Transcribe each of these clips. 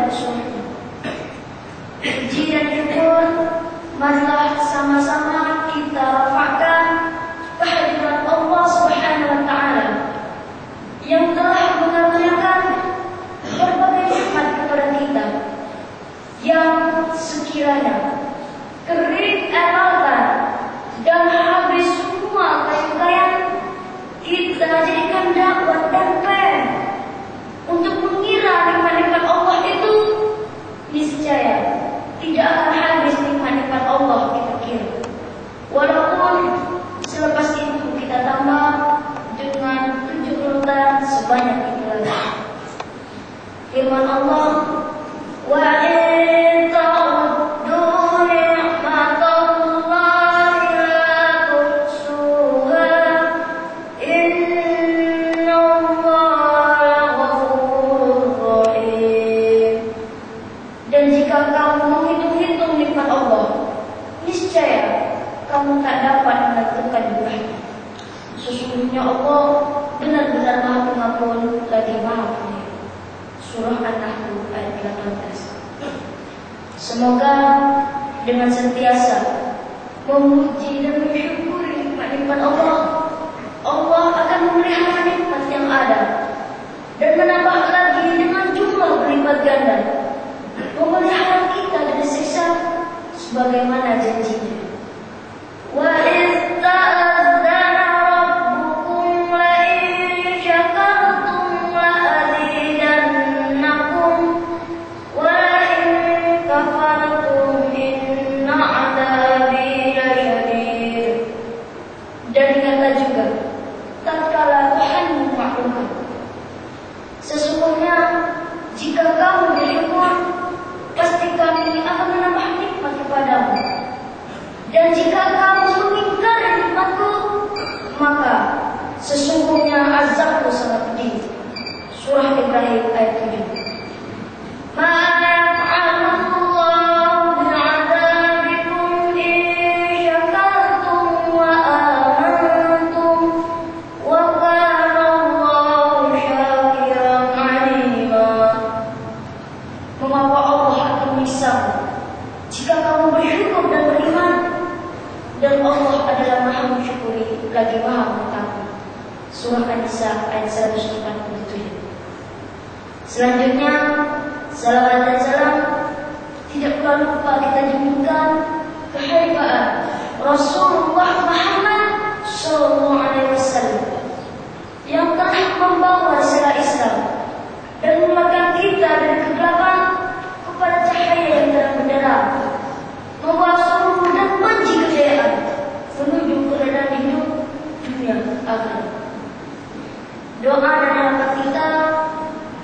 musuhnya. Puji dan syukur marilah sama-sama kita rafa'kan kehadirat Allah Subhanahu wa Ta'ala yang telah mengaruniakan berbagai nikmat kepada kita, yang sekiranya kering lautan dan habis semua kekayaan, kita jadikan dakwah dan pen untuk mengira nikmat-nikmat Allah itu, niscaya tidak akan habis nikmat-nikmat Allah kita kira. Walaupun selepas itu kita tambah dengan 7 lautan sebanyak itu lagi. Firman Allah, wa in ta'uddu ni'matallahi la tuhsuha innallaha ghafurur rahim. Dan jika kamu menghitung-hitung nikmat Allah, niscaya kamu tak dapat menentukan jumlahnya. Sesungguhnya Allah benar-benar Maha Pengampun lagi Maha Penyayang. Surah An-Nahl ayat 18. Semoga dengan sentiasa memuji dan mensyukuri nikmat-nikmat Allah, Allah akan memelihara nikmat yang ada dan menambah lagi dengan jumlah berlipat ganda, memelihara kita dari siksa sebagaimana janjinya. Wa idz ta'adzana rabbukum la in syakartum la azidannakum wa la in kafartum inna 'adzabi lasyadid. Dan ingatlah juga tatkala Tuhan memaklumkan, sesungguhnya jika kamu bersyukur, pasti kami akan menambah nikmat kepadamu. Dan jika kamu mengingkari nikmatku, maka sesungguhnya azabku sangat pedih. Surah Ibrahim ayat 7. Ma yaf'alullahu bi'adzabikum in syakartum wa amantum wa kana Allahu syakiran 'alima. Mengapa Allah akan menyiksamu jika kamu bersyukur dan beriman? Dan Allah adalah Maha mensyukuri lagi Maha mengetahui. Surah An-Nisa ayat 147. Selanjutnya, salawat dan salam tidak perlu lupa kita jadikan kehadiran Rasulullah Muhammad Sallallahu Alaihi Wasallam yang telah membawa risalah Islam dan menguatkan kita dari kegelapan kepada cahaya yang terang benderang, membawa suruh dan benci kejayaan menuju keadaan hidup dunia akhirat. Doa dan harapan kita,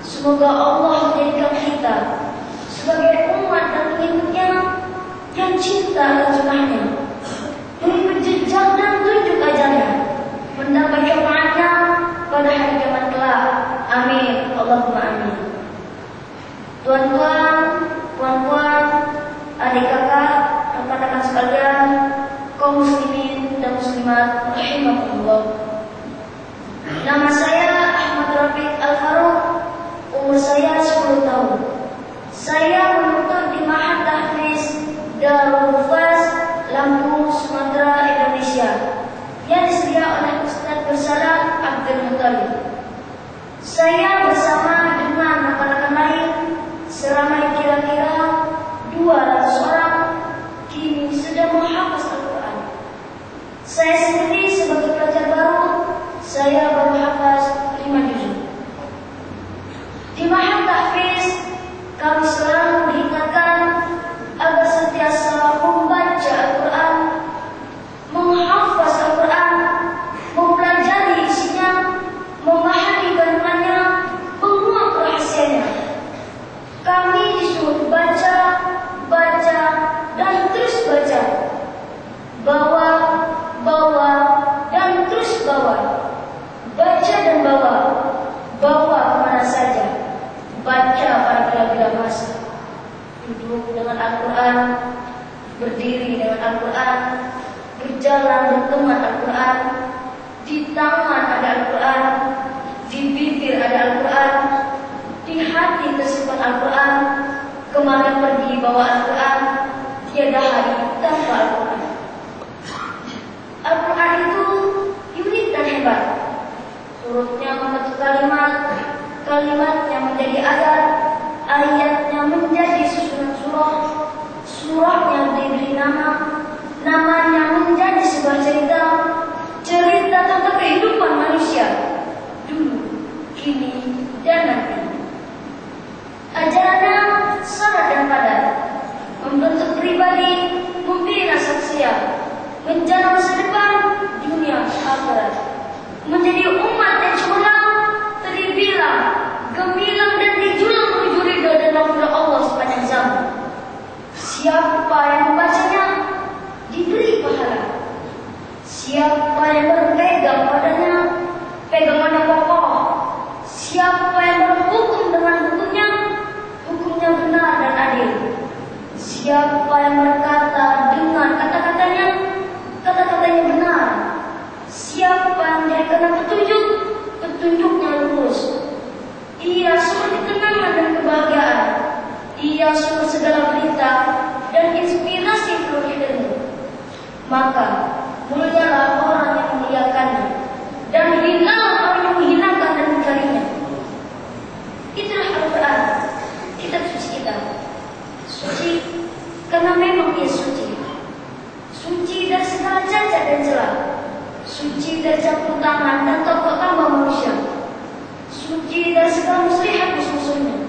semoga Allah menjadikan kita sebagai umat dan pengikutnya yang cinta akan sunnahnya, mengikut jejak dan tunjuk ajarnya, mendapat syafaatnya pada hari kiamat kelak. Amin. Allahumma amin. Tuan-tuan, puan-puan, adik kakak, rekan-rekan sekalian, kaum muslimin dan muslimat rahimakumullah. Nama saya Ahmad Rafiq Al-Faruq, umur saya 10 tahun. Saya menuntut di Ma'had Tahfiz Darul Hufaz, Lampung, Sumatera, Indonesia, yang disediakan oleh Ustaz Bersalah Abdul Muttalib. Saya bersama dengan rekan-rekan lain seramai kira-kira 200 orang kini sedang menghafaz Al-Quran. Saya sendiri sebagai pelajar baru, saya baru hafaz 5 juzuk. Di Ma'had Tahfiz kami selalu diingatkan agar sentiasa membaca Al-Quran, menghafaz Al-Quran, mempelajari isinya, memahami kandungannya, menguak rahasianya. Kami disuruh baca, dan terus baca, bawa, dan terus bawa, baca dan bawa kemana saja, baca pada bila-bila masa, duduk dengan Al-Quran, berdiri dengan Al-Quran, berjalan berteman Al-Quran, di tangan ada Al-Quran, di bibir ada Al-Quran, di hati tersimpan Al-Quran, Kemana pergi bawa Al-Quran, tiada hari tanpa Al-Quran. Al-Quran itu unik dan hebat. Hurufnya membentuk kalimat, kalimatnya menjadi ayat, ayatnya menjadi susunan surah, surahnya diberi nama, namanya menjadi sebuah cerita, cerita tentang kehidupan manusia dulu, kini, dan nanti. Ajarannya syarat dan padat, membentuk pribadi, membina saksiat, menjana masa depan dunia akhirat, menjadi umat yang cemerlang, terbilang, gemilang dan dijulang menuju ridha dan rahmat Allah sepanjang zaman. Siapa yang membacanya diberi pahala. Siapa yang berpegang padanya, pegangannya kokoh. Siapa yang berhukum dengan hukumnya, hukumnya benar dan adil. Siapa yang berkata dengan kata-katanya, kata-katanya benar. Siapa yang menjadikan petunjuk, petunjuknya lurus. Ia seperti kenangan dan kebahagiaan. Ia sumber segala berita dan inspirasi seluruh ilmu. Maka mulialah orang yang memuliakannya, dan hinalah orang yang menghinakan dan mencarinya. Itulah Al-Quran, kitab suci kita. Suci karena memang ia suci. Suci dari segala cacat dan celah. Suci dari campur tangan dan tokok tambah manusia. Suci dari segala muslihat musuh-musuhnya.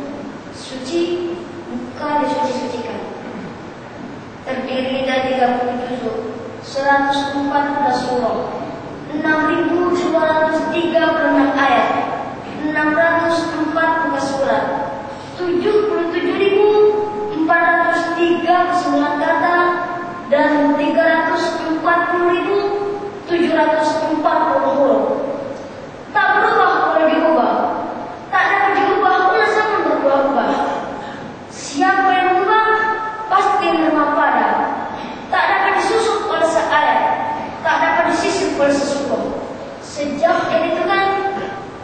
Suci bukan disuci-sucikan. Terdiri dari 30 juzuk, 114 surah, 6.236 ayat, 604 muka surat, 77.439 kata, dan 340.740 huruf. Tak berubah kalau diubah, tak dapat diubah kalau zaman berubah-ubah. Siapa yang berubah pasti menerima pada. Tak dapat disusup oleh seayat, tak dapat disisip oleh sesuatu. Sejak ditentukan,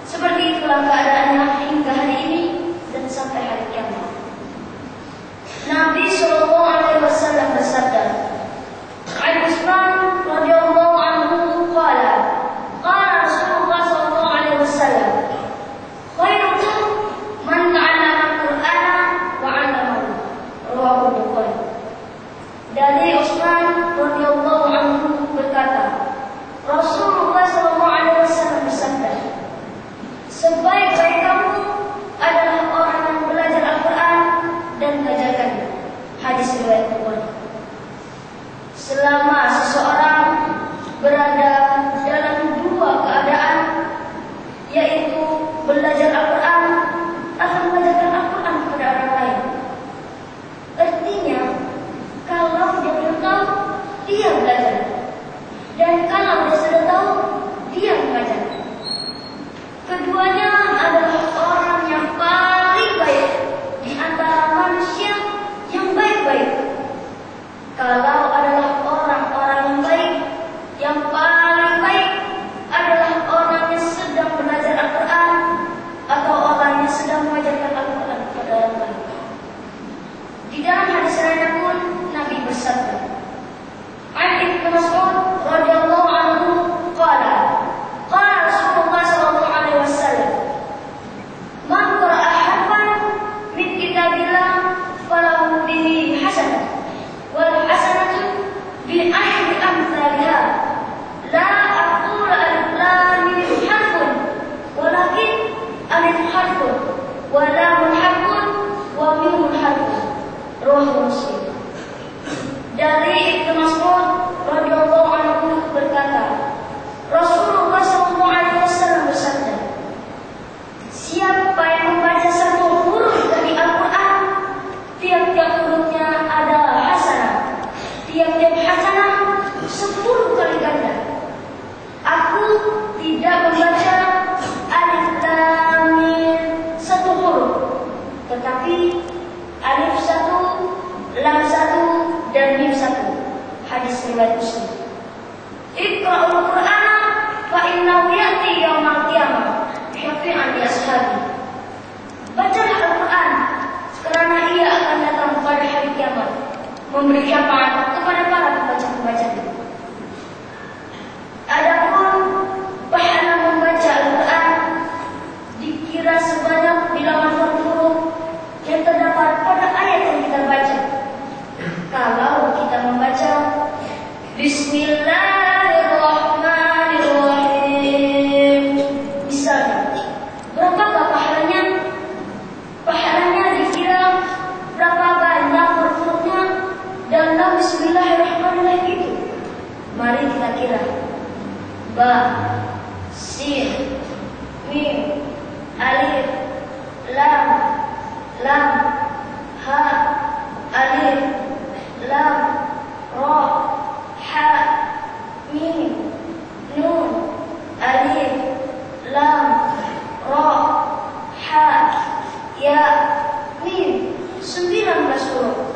seperti itulah keadaannya hingga hari ini dan sampai hari kiamat. Nabi SAW bersabda, Al-Usman radhiyallahu anhu qala, qala Rasulullah SAW, khairukum man ta'allama al-Qur'ana wa 'allamahu. Rawahu Bukhari. Dari Utsman radhiyallahu anhu berkata, Rasulullah SAW bersabda, sebaik-baik kamu adalah orang yang belajar Al-Quran dan mengajarkannya. Hadis riwayat Bukhari. Selama seseorang berada dalam dua keadaan, yaitu belajar Al-Quran atau mengajarkan Al-Quran kepada orang lain. Artinya, kalau dia belum tahu, dia belajar. Dan kalau dia sudah tahu, dia mengajar. Keduanya adalah orang yang paling baik di antara manusia yang baik-baik. Kalau adalah orang-orang yang baik, yang paling baik adalah orang yang sedang belajar Al-Quran atau orang yang sedang mengajarkan Al-Quran kepada orang lain. Di dalam hadis lainnya pun Nabi bersabda, Ibnu Mas'ud radhiyallahu anhu qala, qala Rasulullah sallallahu alaihi wasallam, man qara'a harfan min kitabillah falahu bihi hasanah wal hasanatu bi asyri amsalha la aqulu alif lam mim harfun walakin alif harfun wa lam harfun wa mim harfun. Rawahu Muslim. Dari Ibnu Mas'ud radhiyallahu anhu berkata, Rasulullah SAW bersabda, siapa yang membaca satu huruf dari Al-Quran, tiap-tiap hurufnya adalah hasanah, tiap-tiap hasanah 10 kali ganda. Aku tidak membaca alif lam mim satu huruf, tetapi alif satu, lam satu, dan mim satu. Hadis riwayat Muslim. Iqra'ul Qur'ana fa innahu ya'ti yaumal qiyamah syafi'an li ashabi. Bacalah Al-Quran karena ia akan datang memberi syafaat kepada para pembaca-pembacanya. Adapun pahala membaca Al-Quran dikira sebanyak bilangan huruf yang terdapat pada ayat yang kita baca. Kalau kita membaca Bismillahirrahmanirrahim, misalnya, berapakah pahalanya? Pahalanya dikira berapa banyak huruf-hurufnya dalam Bismillahirrahmanirrahim itu. Mari kita kira. Ba, sin, mim, alif, lam, ha, alif, lam, ra, ha, mim, nun, alif, lam, ra, ha, ya, mim. 19 huruf.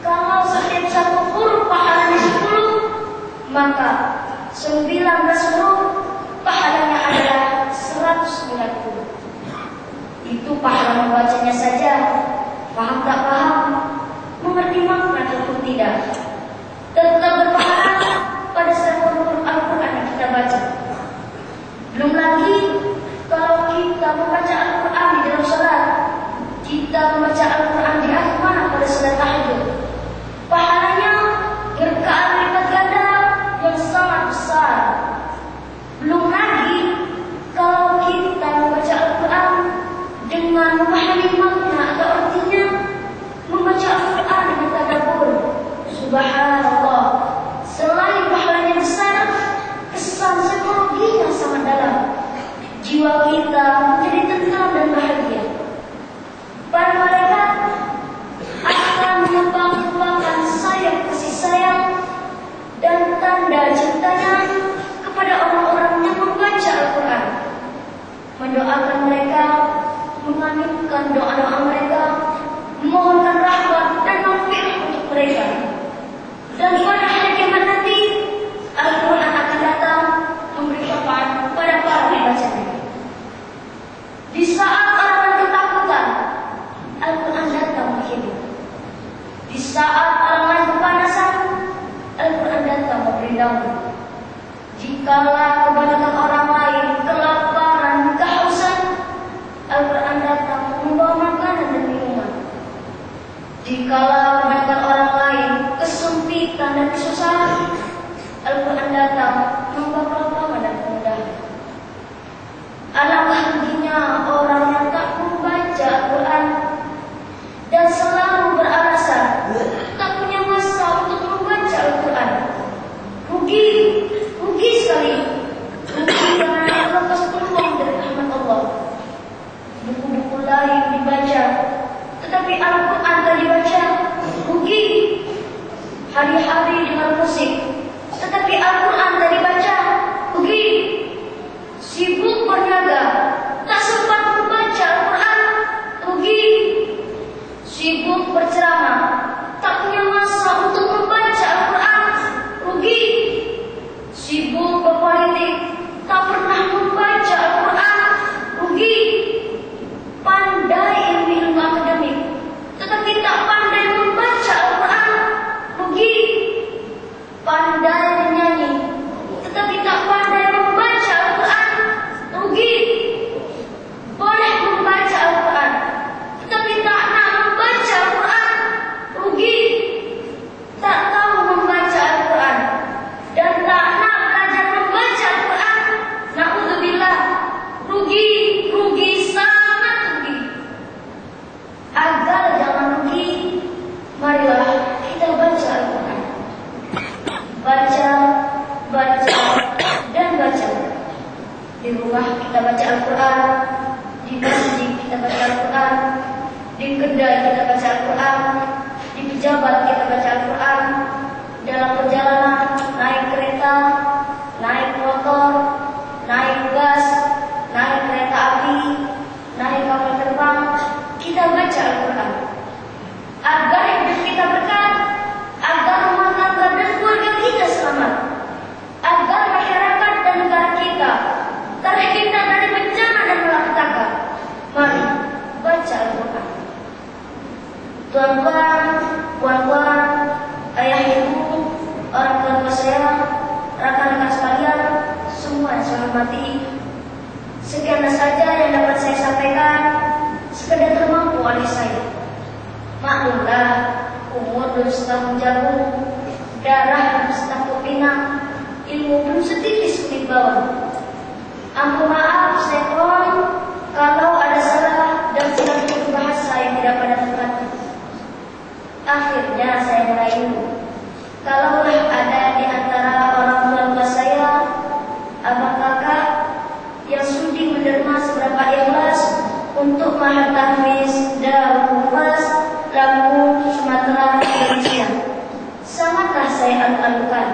Kalau setiap satu huruf pahalanya 10, maka 19 huruf pahalanya adalah 190. Itu pahala membacanya saja. Paham tak paham, mengerti makna ataupun tidak, tetap berpahala pada setiap huruf Al-Quran yang kita baca. Belum lagi kalau kita membaca Al-Quran di dalam salat, kita membaca Al-Quran di akhir mana pada salat tahajud, pahalanya berkali lipat ganda yang sangat besar. Belum lagi kalau kita membaca Al-Quran dengan memahami makna atau artinya, membaca Al-Quran dengan tadabbur. Subhanallah, selain pahalanya besar, kesan psikologinya sangat dalam. Jiwa kita menjadi tenang dan bahagia. Para malaikat akan menyembah-nyembahkan sayap kasih sayang dan tanda cintanya kepada orang-orang yang membaca Al-Quran, mendoakan mereka, mengaminkan doa-doa mereka, memohonkan rahmat dan maghfirah untuk mereka. Dan pada hari kiamat nanti, Al-Quran akan datang memberi syafaat kepada para pembacanya. Di saat orang ketakutan, Al-Quran datang menghibur. Di saat orang lain kepanasan, Al-Quran datang memberi damai. Jikalau kebanyakan orang lain kelaparan, kehausan, Al-Quran datang membawa makanan dan minuman. Jikalau kebanyakan orang lain kesempitan dan kesusahan, Al-Quran datang membawa kelapangan dan kemudahan. Alangkah ruginya orang yang tak membaca Al-Quran dan selalu beralasan tak punya masa untuk membaca Al-Quran. Rugi sekali. Rugi karena lepas peluang dari rahmat Allah. Buku-buku lain dibaca, tetapi Al-Quran tak dibaca. Rugi. Hari-hari dengar musik, tetapi Al-Quran tak dibaca. Rugi. Sibuk berniaga, tak sempat membaca Al-Quran. Rugi. Sibuk berceramah, tak punya masa untuk membaca Al-Quran. Rugi. Sibuk berpolitik, tak pernah membaca Al-Quran. Rugi. Pandai ilmu akademik, tetapi tak pandai membaca Al-Quran. Rugi. Pandai menyanyi, tetapi tak pandai membaca Al-Quran. Rugi. Boleh membaca Al-Quran, tetapi tak nak membaca Al-Quran. Rugi. Tak tahu membaca Al-Quran dan tak nak belajar membaca Al-Quran. Na'udzubillah. Rugi. Rugi, sangat rugi. Agar jangan rugi, marilah kita baca Al-Quran. Baca, dan baca. Di rumah kita baca Al-Quran, di masjid kita baca Al-Quran, di kedai kita baca Al-Quran, di pejabat kita baca Al-Quran, dalam perjalanan, naik kereta, naik motor, naik bus, naik kereta api, naik kapal terbang, kita baca Al-Quran. Agar hidup kita berkah, agar rumah tangga dan keluarga kita selamat, agar masyarakat dan negara kita terhindar dari bencana dan malapetaka. Mari baca Al-Quran. Tuan-tuan, puan-puan, saya, rekan-rekan sekalian, semua yang saya hormati, sekian saja yang dapat saya sampaikan, sekedar termampu oleh saya. Maklumlah, umur belum setahun jagung, darah belum setangkup pinang, ilmu belum setitis kulit bawang. Ampun maaf saya pohon kalau ada salah dan silap bahasa yang tidak pada tempatnya. Akhirnya saya merayu, kalaulah ada di antara orang tua saya, abang kakak yang sudi menerima seberapa ikhlas untuk mahar tahfiz Darul Humas Lampung, Sumatera, Indonesia, sangatlah saya alu-alukan.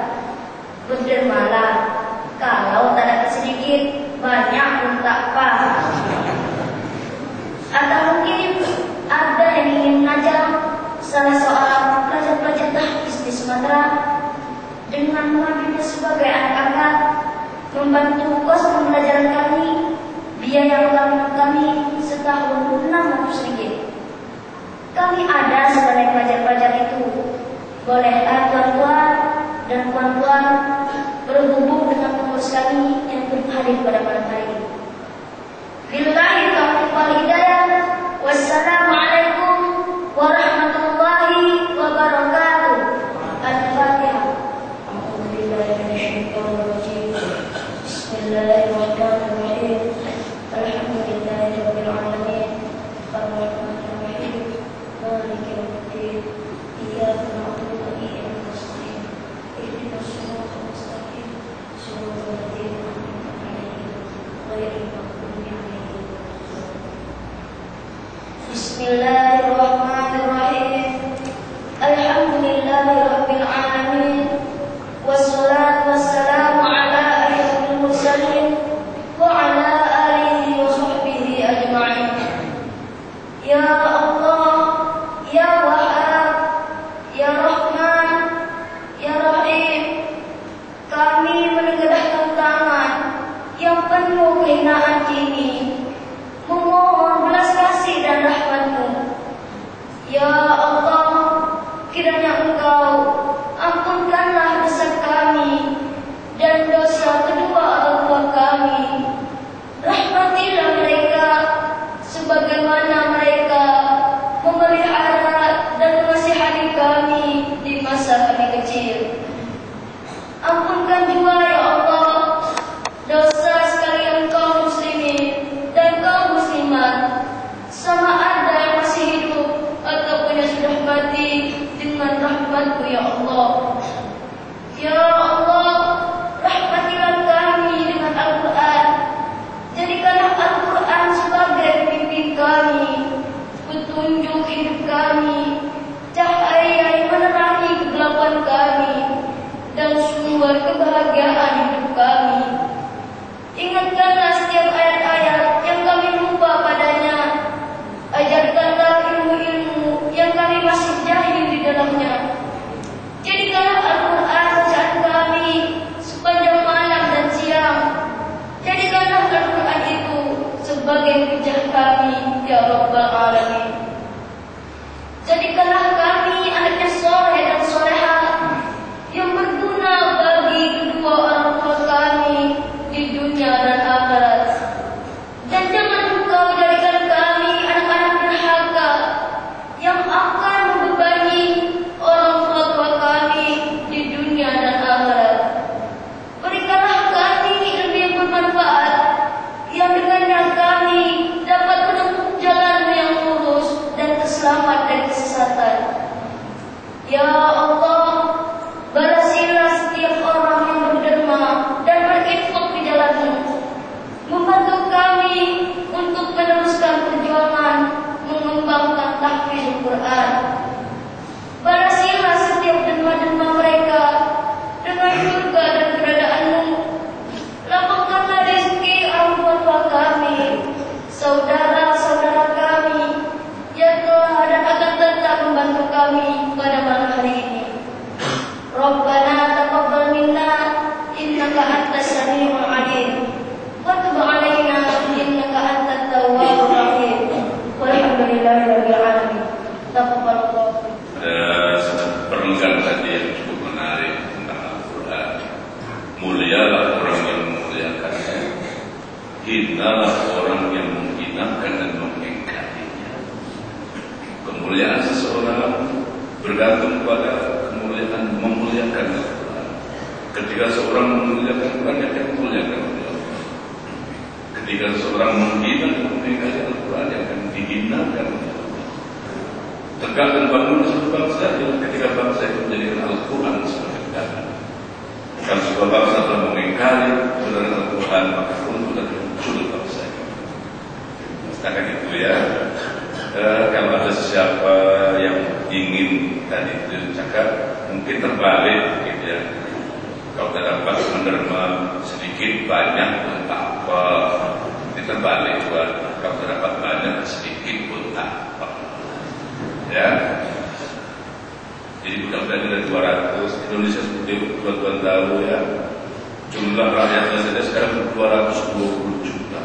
Berdermalah, kalau tak dapat sedikit, banyak pun tak apa. Atau mungkin ada yang ingin mengajar salah seorang pelajar-pelajar tahfiz di Sumatera dengan mengambilnya sebagai anak angkat, membantu kos pembelajaran kami, biaya ulangan kami setahun 600 ringgit. Kami ada sebagai pelajar-pelajar itu. Bolehlah tuan-tuan dan puan-puan berhubung dengan pengurus kami yang berhadir pada malam hari ini. Billahi taufiq wal hidayah. Wassalamualaikum warahmatullahi wabarakatuh. Al-Fatihah. A'udzubillahi minasyaitonir rajim. Bismillahirrahmanirrahim. Alhamdulillahirabbil alamin. Arrahmanir rahim. Maliki yaumiddin. Iyyaka na'budu wa iyyaka nasta'in. Ihdinas siratal mustaqim. Shiratal ladzina an'amta 'alaihim ghairil maghdubi 'alaihim. Bismillahirrahmanirrahim. Alhamdulillahirabbil alamin. Wassalatu wassalamu ala asyrofil mursalin wa ala alihi wa sahbihi ajma'in. Ya Allah, ya Wahhab, ya Rahman, ya Rahim, kami menengadahkan tangan yang penuh kehinaan ini, memohon belas kasih dan rahmat-Mu. Ya Allah, kiranya Engkau ampunkanlah dosa kami dan dosa kedua orang tua kami. Rahmatilah mereka sebagaimana mereka memelihara dan menasihati kami di masa kami kecil. Ampunkan juga ya Allah dosa sekalian kaum muslimin dan kaum muslimat, sama ada yang masih hidup ataupun yang sudah mati, dengan rahmat-Mu ya Allah. Ya Allah, rahmatilah kami dengan Al-Quran. Jadikanlah Al-Quran sebagai pembimbing kami, petunjuk hidup kami, cahaya yang menerangi kegelapan kami, dan sumber kebahagiaan hidup kami. Ingatkanlah setiap ayat-ayat yang kami lupa padanya. Ajarkanlah ilmu-ilmu yang kami masih jahil di dalamnya. Jadikanlah Al-Quran bacaan kami sepanjang malam dan siang. Jadikanlah Al-Quran itu sebagai hujah kami, ya Rabbal Alamin. Jadikanlah kami anaknya soleh dan solehah yang berguna bagi kedua orang tua kami di dunia dan akhirat. Dan jangan Engkau jadikan kami anak-anak durhaka yang akan membebani orang tua kami di dunia dan akhirat. Berikanlah kami ilmu yang bermanfaat, yang dengannya kami dapat menempuh jalan yang lurus dan terselamat dari kesesatan. Ya Allah, balasilah setiap orang yang berderma dan berinfak di jalan-Mu, membantu kami untuk meneruskan perjuangan mengembangkan tahfiz Al-Quran. Balasilah setiap derma-derma mereka dengan surga dan keberadaanmu. Lapangkanlah rezeki orang tua kami, saudara-saudara kami yang telah dan akan tetap membantu kami pada malam hari ini. Rabbana taqabbal minna innaka antas samiul alim wa tub alaina innaka antat tawwabur rahim. Walhamdulillahirabbil alamin. Taqabbalallahu. Ada satu perenggan tadi yang cukup menarik tentang Al-Quran. kemuliaan seseorang bergantung pada kemuliaan memuliakan Al-Quran. Ketika seorang memuliakan Al-Quran, dia akan memuliakan Allah. Ketika seseorang menghina mengingkari Al-Quran, dia akan dihinakan. Tegak dan bangun satu bangsa adalah ketika bangsa itu menjadikan Al-Quran sebagai negara. Kalau sebuah bangsa telah mengingkari kebenaran Al-Quran, maka runtuh dan hancur bangsa itu. Setakat itu ya. Kalau ada siapa yang ingin tadi itu cakap, mungkin terbalik gitu ya. Kalau tidak dapat menerima sedikit banyak pun tak apa. Ini terbalik buat kalau tidak dapat banyak sedikit pun tak apa. Ya. Jadi mudah-mudahan ada 200. Indonesia seperti tuan-tuan tahu ya, jumlah rakyatnya saja sekarang 220 juta.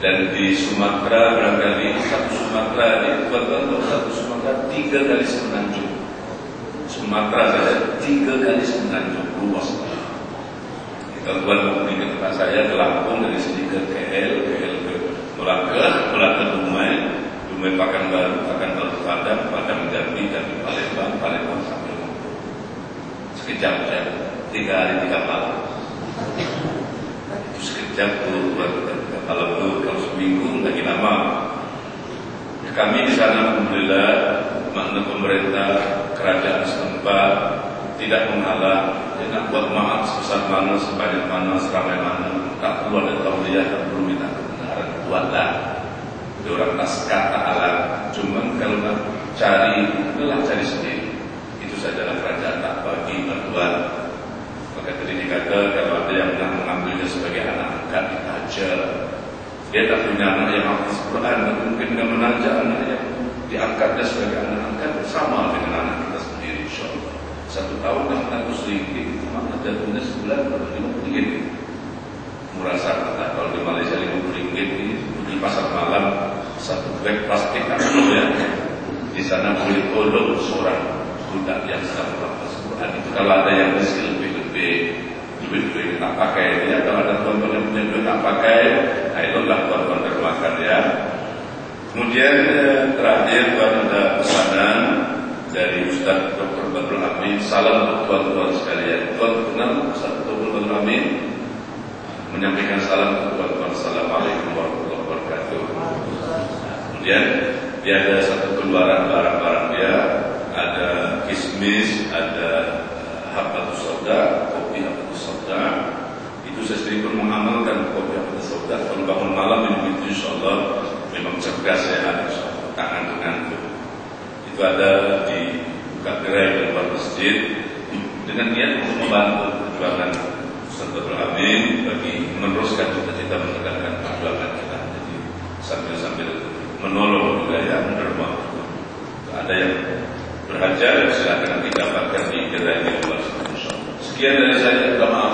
Dan di Sumatera barangkali satu Sumatera ini tuan-tuan tahu, satu Sumatera 3 kali semenanjung. Sumatera saja 3 kali semenanjung luas. Kalau tuan mau pergi ke tempat saya ke Lampung, dari sini ke KL ke Melaka Dumai Pekanbaru, Padang Jambi, dan Palembang sampai Lampung. Sekejap saja, 3 hari 3 malam. Itu sekejap tuan-tuan. Kalau seminggu lagi lama. Kami di sana alhamdulillah, makna pemerintah kerajaan setempat tidak menghalang. Dia nak buat maaf sebesar mana, sebanyak mana, seramai mana, tak perlu ada tauliah, tak perlu minta kebenaran, buatlah. Dia orang naskah tak halang. Cuman kalau nak cari, itulah cari sendiri. Itu sajalah kerajaan tak bagi bantuan. Maka tadi dikata kalau ada yang nak mengambilnya sebagai anak angkat, kita ajar. Dia tak punya anak yang hafaz Quran, tapi mungkin dia menajak anak yang diangkatnya sebagai anak angkat sama dengan anak kita sendiri, insyaAllah. 1 tahun RM600, maka jatuhnya sebulan RM50. Murah sangat. Kalau di Malaysia RM50 ini di pasar malam 1 beg plastik ya. Di sana boleh tolong seorang budak yang sedang menghafaz Quran. Itu kalau ada yang miskin lebih duit tak pakai ya. Kalau ada tuan-tuan yang punya duit tak pakai, nah itulah tuan-tuan termakan ya. Kemudian terakhir tuan ada pesanan dari Ustaz Dr. Badrul Amin. Salam untuk tuan-tuan sekalian. Tuan kenal Ustaz Dr. Badrul Amin menyampaikan salam untuk tuan-tuan. Assalamualaikum warahmatullahi wabarakatuh. Kemudian dia ada satu keluaran barang-barang dia, ada kismis, ada Habbatus Sauda, kopi Habbatus Sauda. Itu saya sendiri pun mengamalkan kopi Habbatus Sauda. Kalau bangun malam minum itu insyaAllah memang cerdas ya, insyaAllah tangan ngantuk. Itu ada di buka gerai di luar masjid dengan niat untuk membantu perjuangan Ustaz Badrul Amin bagi meneruskan cita-cita menegakkan perjuangan kita. Jadi sambil menolong juga ya, menerima. Ada yang berhajar, silakan didapatkan di gerai di luar. Sekian dari saya, maaf